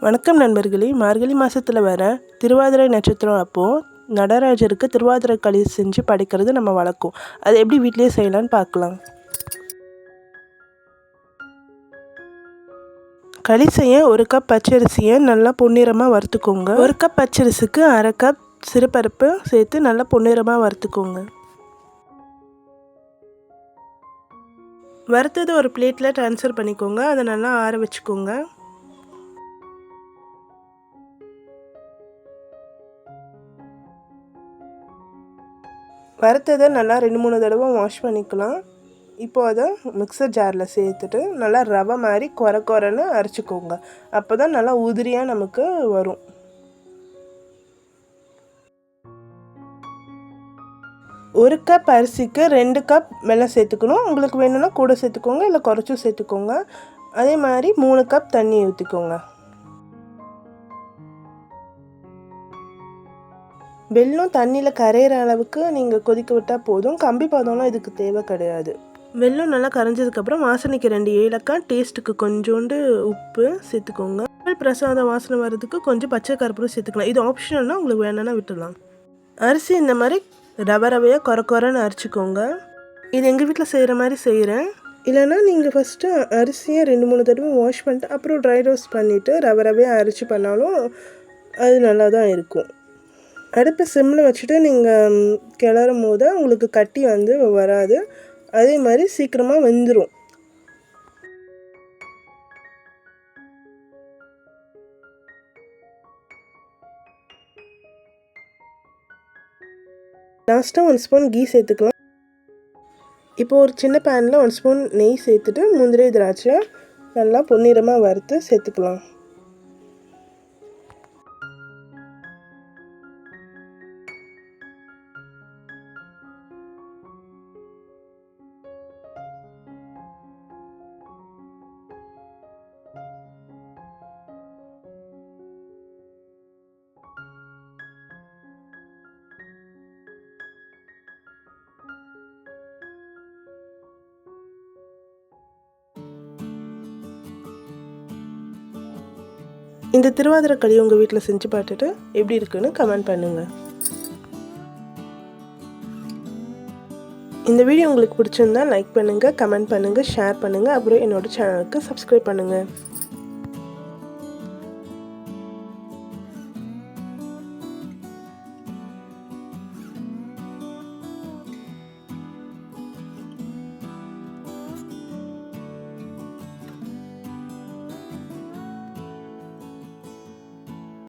வணக்கம் நண்பர்களே. மார்கழி மாதத்தில் வர திருவாதிரை நட்சத்திரம் அப்போது நடராஜருக்கு திருவாதிரை களி செஞ்சு படைக்கிறது நம்ம வழக்கம். அது எப்படி வீட்டிலேயே செய்யலான்னு பார்க்கலாம். களி செய்ய 1 கப் பச்சரிசியை நல்லா பொன்னிறமாக வறுத்துக்கோங்க. 1 கப் பச்சரிசிக்கு 1/2 கப் சிறுபருப்பு சேர்த்து நல்லா பொன்னிறமாக வறுத்துக்கோங்க. வறுத்தது ஒரு பிளேட்டில் ட்ரான்ஸ்ஃபர் பண்ணிக்கோங்க. அதை நல்லா ஆற வச்சுக்கோங்க. வறுத்ததை நல்லா 2-3 தடவை வாஷ் பண்ணிக்கலாம். இப்போது அதை மிக்சர் ஜாரில் சேர்த்துட்டு நல்லா ரவை மாதிரி கொரன்னு அரைச்சிக்கோங்க. அப்போ தான் நல்லா உதிரியாக நமக்கு வரும். ஒரு கப் அரிசிக்கு 2 கப் வெல்லம் சேர்த்துக்கணும். உங்களுக்கு வேணும்னா கூட சேர்த்துக்கோங்க, இல்லை குறைச்சும் சேர்த்துக்கோங்க. அதே மாதிரி 3 கப் தண்ணி ஊற்றிக்கோங்க. வெல்லம் தண்ணியில் கரையிற அளவுக்கு நீங்கள் கொதிக்க விட்டால் போதும். கம்பி பதம்லாம் இதுக்கு தேவை கிடையாது. வெல்லம் நல்லா கரைஞ்சதுக்கப்புறம் வாசனைக்கு 2 ஏலக்காய், டேஸ்ட்டுக்கு கொஞ்சோண்டு உப்பு சேர்த்துக்கோங்க. பிரசாதம் வாசனை வர்றதுக்கு கொஞ்சம் பச்சை கருப்பூரம் சேர்த்துக்கலாம். இது ஆப்ஷனல்னால் உங்களுக்கு வேணும்னா விட்டுடலாம். அரிசி இந்த மாதிரி ரவையாக கொரன்னு அரைச்சிக்கோங்க. இது எங்கள் வீட்டில் செய்கிற மாதிரி செய்கிறேன். இல்லைன்னா நீங்கள் ஃபஸ்ட்டு அரிசியை 2-3 தடவை வாஷ் பண்ணிட்டு அப்புறம் ட்ரை ரோஸ்ட் பண்ணிவிட்டு ரவையாக அரைச்சி பண்ணாலும் அது நல்லா தான் இருக்கும். அடுப்பை சிம்மில் வச்சுட்டு நீங்கள் கிளறும் போது உங்களுக்கு கட்டி வராது. அதே மாதிரி சீக்கிரமாக வெந்துடும். லாஸ்ட்டாக 1 ஸ்பூன் கீ சேர்த்துக்கலாம். இப்போ ஒரு சின்ன பேனில் 1 ஸ்பூன் நெய் சேர்த்துட்டு முந்திரி திராட்சை நல்லா பொன்னிறமாக வறுத்து சேர்த்துக்கலாம். இந்த திருவாதிரை களி உங்கள் வீட்டில் செஞ்சு பார்த்துட்டு எப்படி இருக்குன்னு கமெண்ட் பண்ணுங்கள். இந்த வீடியோ உங்களுக்கு பிடிச்சிருந்தா லைக் பண்ணுங்கள், கமெண்ட் பண்ணுங்கள், ஷேர் பண்ணுங்கள். அப்புறம் என்னோட சேனலுக்கு சப்ஸ்கிரைப் பண்ணுங்கள்.